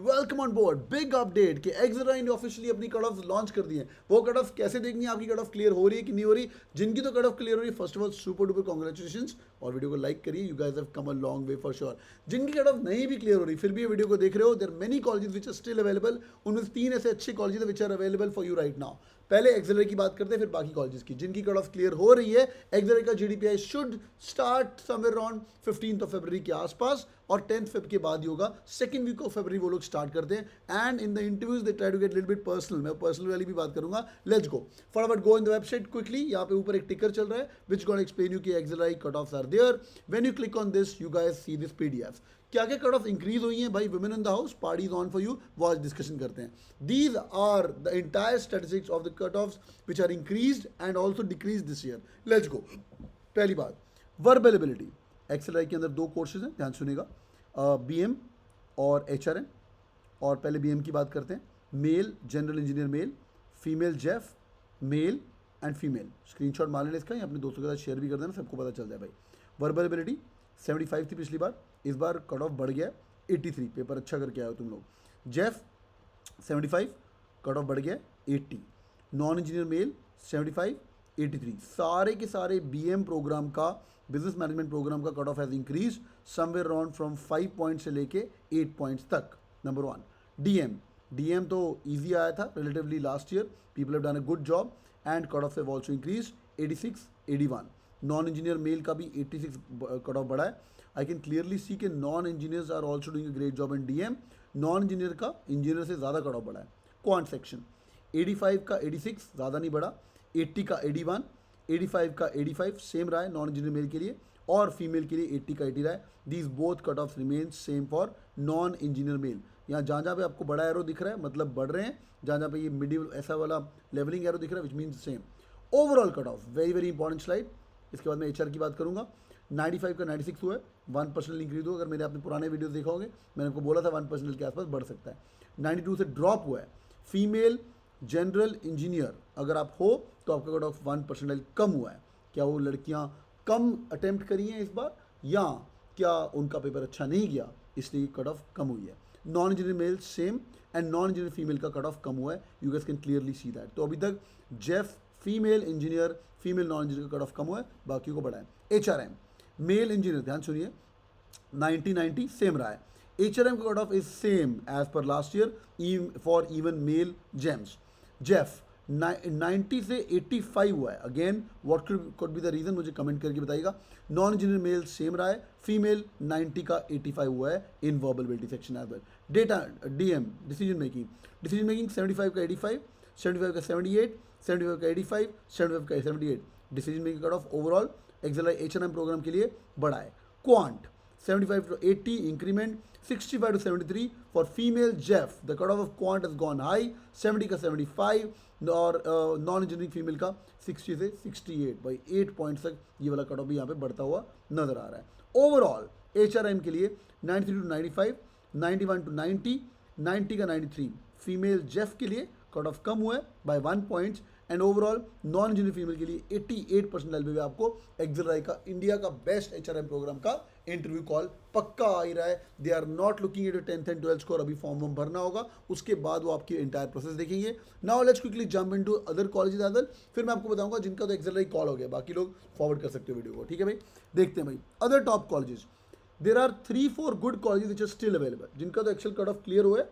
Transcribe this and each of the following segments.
Welcome on board. Big update कि एक्सराइन ने officially अपनी कट ऑफ लॉन्च कर दी है। वो कट ऑफ कैसे देखनी है, आपकी कट ऑफ क्लियर हो रही है कि नहीं हो रही। जिनकी तो कट ऑफ क्लियर हो रही है, first of all super duper congratulations, और वीडियो को लाइक करिए। You guys have come a long way for sure. जिनकी कट ऑफ नहीं भी क्लियर हो रही, फिर भी ये वीडियो को देख रहे हो, there many colleges which are still available. उनमें से 3 ऐसे अच्छे colleges which are available for you right now. पहले एक्सेलरी की बात करते हैं, फिर बाकी कॉलेजेस की। जिनकी कट ऑफ क्लियर हो रही है, एक्सेलरी का GDPI should start somewhere around 15 फरवरी के आसपास, और 10 फेब के बाद ही होगा। सेकंड वीक ऑफ फरवरी वो लोग स्टार्ट करते हैं। And in the interviews they try to get little bit personal. मैं पर्सनल वाली भी बात करूंगा। लेट्स गो फटाफट go in the website quickly. यहाँ पे ऊपर एक टिकर चल रहा है विच गोना एक्सप्लेन यू कि XLRI cut offs are there. When you click on this, you guys see this PDF. क्या क्या कट ऑफ इंक्रीज हुई हैं भाई। Women in the house, party is on for you, वो आज discussion करते हैं। These are the entire statistics of the cut offs which are increased and also decrease this year. Let's go. पहली बात, verbal ability. Auxiliary के अंदर 2 courses हैं, ध्यान सुनेगा, बीएम और एचआरएम। और पहले बीएम की बात करते हैं। Male general engineer male, female GEF male and female. Screenshot मार लेना इसका, या अपने दोस्तों के साथ शेयर भी कर देना, सबको पता चल जाए भाई। वर्बल एबिलिटी 75 थी पिछली बार, इस बार कट ऑफ बढ़ गया 83। पेपर अच्छा करके आए हो तुम लोग। जेफ 75, कट ऑफ बढ़ गया 80। Non engineer male 75, 83। सारे के सारे बीएम प्रोग्राम का, बिजनेस मैनेजमेंट प्रोग्राम का cut off has increase somewhere around from 5 points से लेके 8 पॉइंट्स तक। नंबर 1 डीएम तो इजी आया था relatively last year. People have done a good job and cut off have also increase 86, 81। Non engineer male का भी 86 cut off बढ़ा है। आई कैन क्लियरली सी कि non engineers are also doing a great job in DM. Non engineer का engineer से ज़्यादा cut off बढ़ा है। क्वांट सेक्शन 85 का 86, ज़्यादा नहीं बढ़ा। 80 का 81, 85 का 85 सेम रहा है नॉन इंजीनियर मेल के लिए, और फीमेल के लिए 80 का 80 रहा है। These both cut off remain same for non engineer male. यहाँ जहाँ जहाँ पे आपको बड़ा एरो दिख रहा है मतलब बढ़ रहे हैं, जहाँ जहाँ पे ये मिडिल ऐसा वाला लेवलिंग एरो दिख रहा है which means same. Overall cut off very very important slide. इसके बाद मैं एचआर की बात करूँगा। 95 का 96 हुआ है, 1% इंक्रीज हुआ। अगर मैंने आपने पुराने वीडियोस देखा होंगे, मैंने आपको बोला था 1% के आसपास बढ़ सकता है। 92 से ड्रॉप हुआ है। फीमेल जनरल इंजीनियर अगर आप हो तो आपका कट ऑफ 1% कम हुआ है। क्या वो लड़कियां कम अटेम्प्ट करी हैं इस बार, या क्या उनका पेपर अच्छा नहीं गया इसलिए कट ऑफ कम हुई है। Non engineer male same and non engineer female का कट ऑफ कम हुआ है। You guys can clearly see that. तो अभी तक GEF female engineer, female non engineer का कट ऑफ कम हुआ है, बाकी को बढ़ा है। एचआरएम मेल इंजीनियर, ध्यान सुनिए, 90 सेम रहा है। एचआरएम का cut off is same as per last year for even male GEMs. GEF 90 से 85 हुआ है। Again what could be the reason, मुझे कमेंट करके बताइएगा। नॉन इंजीनियर मेल सेम रहा है, फीमेल 90 का 85 हुआ है इन verbal ability section as well. Data DM decision making 75 का 85, 75 का 78, 75 का 85, 75 का 78। Decision making cut off overall XLRI HRM programme के लिए बढ़ा है। Quant 75 to 80 increment, 65 to 73 for female Jeff. The cutoff of quant has gone high, 70 का 75 और नॉन इंजीनियरिंग फीमेल का 60 से 68। भाई 8 पॉइंट्स तक ये वाला कट ऑफ भी यहाँ पे बढ़ता हुआ नजर आ रहा है। ओवरऑल एचआरएम के लिए 93 to 95, 91 to 90, 90 का 93। फीमेल जेफ के लिए कट ऑफ कम हुआ है by 1 points, and overall non engineer female के लिए 88% एलबी में आपको एक्सेलरी का इंडिया का बेस्ट एचआरएम प्रोग्राम का इंटरव्यू कॉल पक्का आ ही रहा है। They are not looking at 10th and 12th score. अभी फॉर्म वॉर्म भरना होगा, उसके बाद वो आपकी इंटायर प्रोसेस देखेंगे। Now let's quickly jump into other colleges other, फिर मैं आपको बताऊंगा जिनका तो एक्सेलरी कॉल हो गया, बाकी लोग फॉरवर्ड कर सकते हो वीडियो को, ठीक है भाई। देखते हैं भाई other top colleges. There are 3-4 good colleges which are still available, जिनका तो एक्सेल कट ऑफ क्लियर हुआ है।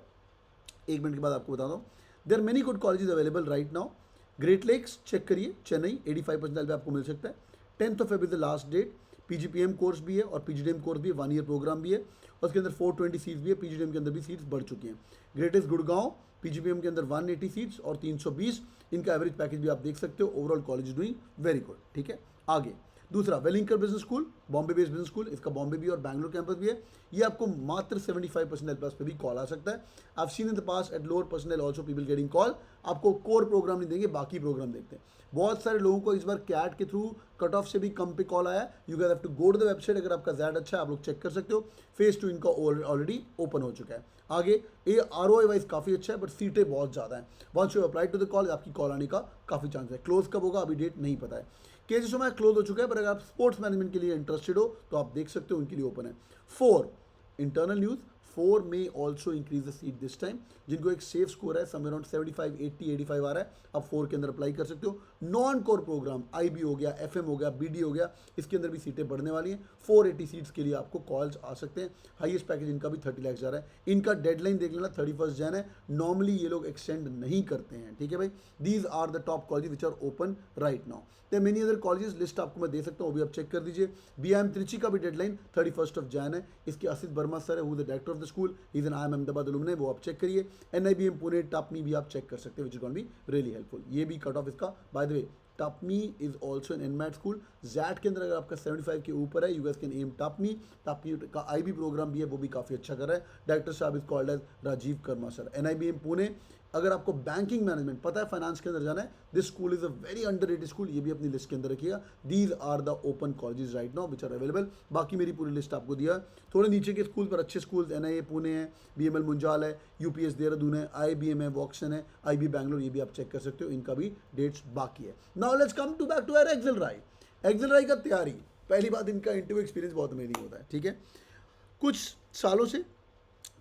1 मिनट के बाद आपको बता दूँ। There many good colleges available right now. Great Lakes check करिए, चेन्नई 85% पे आपको मिल सकता है। 10th of February the last date. PGPM course भी है और पीजीडीएम कोर्स भी है, 1 ईयर प्रोग्राम भी है, और उसके अंदर 420 सीट्स भी है। पीजीडीएम के अंदर भी सीट्स बढ़ चुकी हैं। ग्रेटेस्ट गुड़गांव पीजीपीएम के अंदर 180 सीट्स और 320, इनका एवरेज पैकेज भी आप देख सकते हो। Overall college doing very good, ठीक है। आगे दूसरा Welingkar business school, Bombay based business school, इसका बॉम्बे भी और बैंगलोर कैंपस भी है। ये आपको मात्र 75% प्लस पे भी कॉल आ सकता है। आप seen in the pass at lower personal also people getting call. आपको कोर प्रोग्राम नहीं देंगे, बाकी प्रोग्राम देखते हैं। बहुत सारे लोगों को इस बार कैट के थ्रू कट ऑफ से भी कम पे कॉल आया। You guys have to go to the website. अगर आपका ज़्यादा अच्छा है आप लोग चेक कर सकते हो। फेज 2 इनका ऑलरेडी ओपन हो चुका है। आगे ये ROI वाइज काफ़ी अच्छा है, बट सीटें बहुत ज़्यादा हैं। Once you apply to the call, आपकी कॉल आने का काफ़ी चांस है। क्लोज कब होगा अभी डेट नहीं पता है। केजेस में क्लोज हो चुका है, पर अगर आप स्पोर्ट्स मैनेजमेंट के लिए इंटरेस्टेड हो तो आप देख सकते हो, उनके लिए ओपन है। 4 internal news, 4 may also increase the seat this time. जिनको एक सेफ स्कोर है समवेयर अराउंड 75 80 85 आ रहा है, आप 4 के अंदर अप्लाई कर सकते हो. नॉन कोर प्रोग्राम IB हो गया, FM हो गया, BD हो गया, इसके अंदर भी सीटें बढ़ने वाली हैं. 480 सीट्स के लिए आपको कॉल्स आ सकते हैं. हाईएस्ट पैकेज इनका भी 30 लाख जा रहा है. इनका डेडलाइन देख लेना 31 जन है. नॉर्मली ये लोग एक्सटेंड नहीं करते हैं, ठीक है भाई. These are the top college which are open right now. There many other colleges, list आपको मैं दे सकता हूँ, वो भी आप चेक कर दीजिए. BIM त्रिची का भी डेडलाइन 31 जन है. इसके आसिफ वर्मा सर है, who the director of the school, is an IIM Ahmedabad alumni, वो आप चेक करिए. NIBM पुणे टापमी भी आप चेक कर सकते हैं, which is going be really helpful. ये भी कट ऑफ इसका, by the way TAPMI is also an NMAT school. XAT के अंदर अगर आपका 75 के ऊपर है, you guys can aim TAPMI. TAPMI का IB प्रोग्राम भी है, वो भी काफ़ी अच्छा कर रहा है. डायरेक्टर साहब is called as Rajiv Karma sir. NIBM Pune, अगर आपको बैंकिंग मैनेजमेंट पता है, फाइनेंस के अंदर जाना है, this school is a very underrated school. ये भी अपनी लिस्ट के अंदर रखिएगा. These are the open colleges right now which are available. बाकी मेरी पूरी लिस्ट आपको दिया. थोड़े नीचे के स्कूल पर अच्छे स्कूल NIA पुणे है, BML मुंजाल है, UPS देहरादून है, IBM है, वॉक्सन है, IB बैंगलोर, ये भी आप चेक कर सकते हो. इनका भी डेट्स बाकी है. Now let's come to back to our Accelerate. Accelerate का तैयारी, पहली बात इनका इंटरव्यू एक्सपीरियंस बहुत अमेजिंग होता है, ठीक है. कुछ सालों से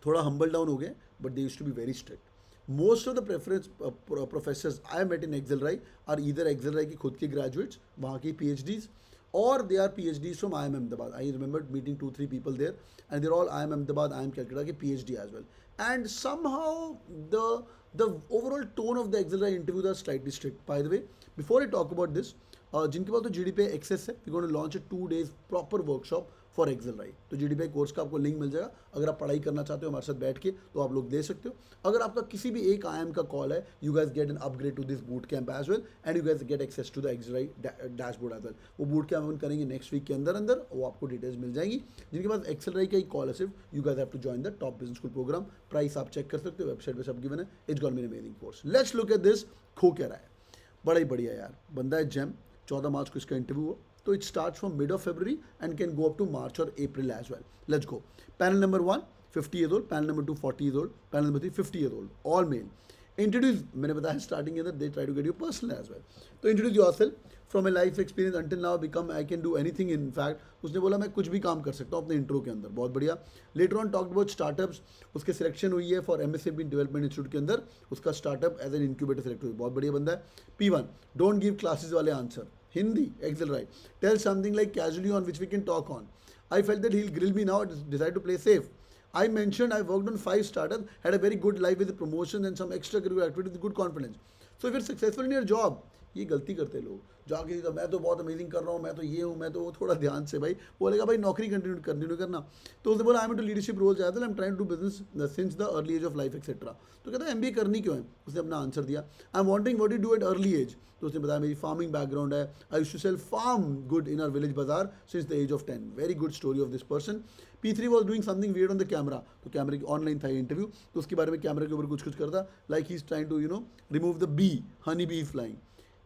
थोड़ा हम्बल डाउन हो गए, but they used to be very strict. Most of the preference professors I met in Accelerate are either Accelerate की खुद के ग्रेजुएट्स, वहाँ की PhDs, or they are PhDs from IIM Ahmedabad. I remember meeting 2-3 people there, and they're all IIM Ahmedabad, IIM Calcutta के PhD as well. And somehow the overall tone of the Accelerate interviews are slightly strict. By the way, before I talk about this, जिनके पास तो GDPI access है, we're going to launch a 2 days proper workshop for एक्सेलराइट. तो GDPI course का आपको link मिल जाएगा. अगर आप पढ़ाई करना चाहते हो हमारे साथ बैठ के, तो आप लोग दे सकते हो. अगर आपका किसी भी एक IIM का कॉल है, you guys get an upgrade to this boot camp as well, and you guys get access to the Accelerate dashboard as well. वो बूट कैंप हम करेंगे नेक्स्ट वीक के अंदर, वो आपको डिटेल्स मिल जाएगी. जिनके पास एक्सेलराइट का ही कॉल है सिर्फ, you guys have to join the top business school programme. Price आप चेक कर सकते हो, वेबसाइट पे सब गिवन है. It's got be an amazing course. Let's look at this. खो क्या रहा है, बड़ा ही बढ़िया यार बंदा है. जेम 14 मार्च को इसका इंटरव्यू हो. So it starts from mid of February and can go up to March or April as well. Let's go. Panel number 1, 50 years old. Panel number 2, 40 years old. Panel number 3, 50 years old. All male. Introduce, मैंने बताया starting के अंदर they try to get you personal as well. तो introduce yourself from a life experience until now become I can do anything. In fact, उसने बोला मैं कुछ भी काम कर सकता हूँ अपने इंट्रो के अंदर. बहुत बढ़िया. Later on talked about startups. उसके सिलेक्शन हुई है for MSME Development Institute के अंदर. उसका startup as an incubator select हुई. बहुत बढ़िया बंदा है. P1, don't give classes वाले answer. Hindi, Accelerate. Tell something like casually on which we can talk on. I felt that he'll grill me now and decide to play safe. I mentioned I worked on 5 startups, had a very good life with the promotion and some extracurricular activities with good confidence. So if you're successful in your job, ये गलती करते लोग जाके तो मैं तो बहुत amazing कर रहा हूँ, मैं तो ये हूँ, मैं तो वो. थोड़ा ध्यान से भाई बोलेगा भाई नौकरी कंटिन्यू करना. तो उसने बोला I am to leadership roles as well, I am trying to do business since the early age of life etcetera. तो कहता है MBA करनी क्यों है. उसने अपना आंसर दिया, I am wanting what you do at early age. तो उसने बताया मेरी फार्मिंग बैकग्राउंड है, I used to sell farm good in our village बाजार since the age of 10. Very good story of this person. P3 was doing something weird on the camera. तो कैमरे की online था इंटरव्यू, तो उसके बारे में कैमरे के ऊपर कुछ करता, like he is trying to remove the bee, honey bee is flying.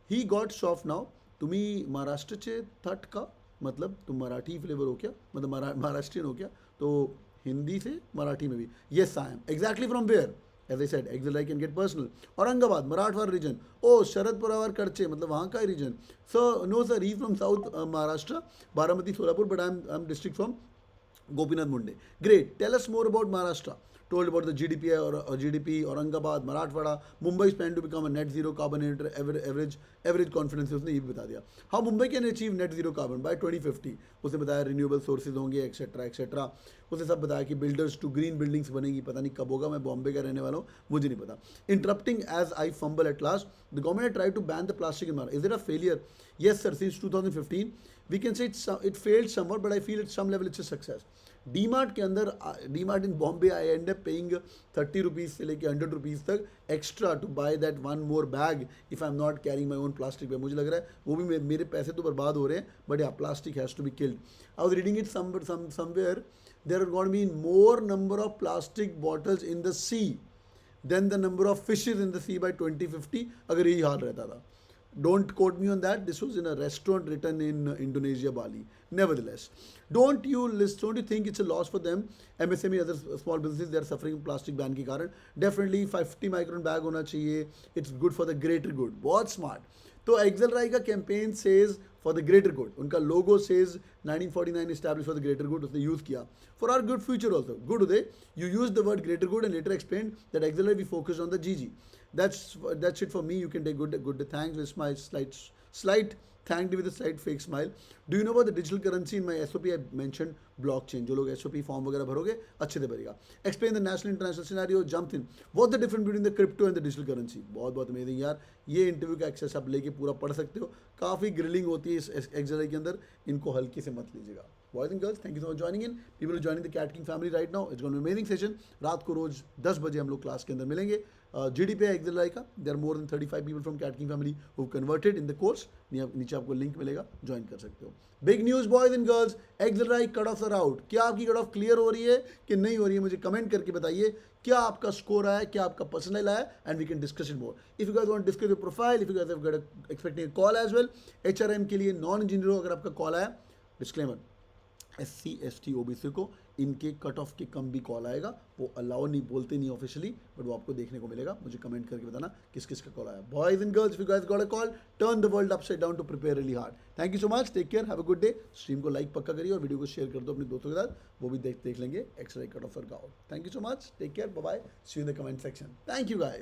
He got soft now. तुम्ही महाराष्ट्रचे थट का मतलब तुम मराठी फ्लेवर हो क्या, मतलब महाराष्ट्रियन हो क्या. तो हिंदी से मराठी में भी yes I am. Exactly from where, as I said Accelerate can get personal. Aurangabad Marathwada region. ओ शरद पवार करचे मतलब वहाँ का region. So no sir, he from south Maharashtra, Baramati Solapur, but I am district from Gopinath Munde. Great. Tell us more about Maharashtra. Told about the GDP or GDP, Aurangabad, Marathwada. Mumbai is planned to become a net zero carbon average confidence. उसने ये भी बता दिया. How Mumbai can achieve net zero carbon by 2050. उसने बताया renewable sources होंगे etcetera etcetera. उसने सब बताया कि builders to green buildings बनेगी. पता नहीं कब होगा, मैं बॉम्बे का रहने वाला हूँ, मुझे नहीं पता. Interrupting as I fumble at last. The government had tried to ban the plastic in Maharashtra. Is it a failure? Yes sir, since 2015. We can say it failed somewhat, but I feel at some level it's a success. DMart के अंदर, DMart in Bombay I end up paying 30 rupees से लेके 100 rupees तक extra to buy that one more bag if I am not carrying my own plastic bag. मुझे लग रहा है वो भी मेरे पैसे तो बर्बाद हो रहे हैं, but yeah plastic has to be killed. I was reading it somewhere there are going to be more number of plastic bottles in the sea than the number of fishes in the sea by 2050, अगर यही हाल रहता था. Don't quote me on that. This was in a restaurant written in Indonesia, Bali. Nevertheless, don't you think it's a loss for them? MSME, other small businesses, they are suffering plastic ban के कारण. Definitely 50 micron bag होना चाहिए. It's good for the greater good. बहुत smart. तो XLRI का campaign says for the greater good. उनका logo says 1949 established for the greater good, उसने use किया for our good future also. Good Uday, you used the word greater good and later explained that Accelerate we focus on the GG. That's it for me. You can take good thanks with my slight thanked with a slight fake smile. Do you know about the digital currency? In my SOP I mentioned blockchain. जो लोग SOP form वगैरह भरोगे अच्छे से भरेगा. Explain the national international scenario. Jump in. What's the difference between the crypto and the digital currency? बहुत बहुत amazing यार. ये इंटरव्यू का एक्सेस आप लेके पूरा पढ़ सकते हो. काफ़ी ग्रिलिंग होती है इस एक्सरसाइज के अंदर. इनको हल्के से मत लीजिएगा. Boys and girls, thank you so much for joining in. People who are joining the Cat King family right now, it's going to be an amazing session. रात को रोज 10 बजे हम लोग क्लास के अंदर मिलेंगे. GDP है एक्सेलराई का. There are more than 35 people from Cat King family who converted in the course. नीचे आपको लिंक मिलेगा, ज्वाइन कर सकते हो. Big news boys and girls, XLRI cut off are out. क्या आपकी कट ऑफ क्लियर हो रही है कि नहीं हो रही है? मुझे कमेंट करके बताइए. क्या आपका स्कोर आया, क्या आपका पर्सनल आया, and we can discuss it more. If you guys want to discuss your profile, if you guys have got expecting a call as well, HRM के लिए नॉन इंजीनियर हो अगर आपका कॉल आया, डिस्क्लेमर, SC ST OBC को इनके cut off के कम भी कॉल आएगा. वो अलाउ नहीं, बोलते नहीं ऑफिशियली, बट वो आपको देखने को मिलेगा. मुझे कमेंट करके बताना किस किस का कॉल आया. Boys and girls, if you guys got a call, turn the world upside down to prepare really hard. Thank you so much. Take care, have a good day. Stream को like पक्का करिए और video को share कर दो अपने दोस्तों के साथ. वो भी देख लेंगे एक्सरे कट ऑफ का out. Thank you so much. Take care. Bye bye. See you in the comment section. Thank you guys.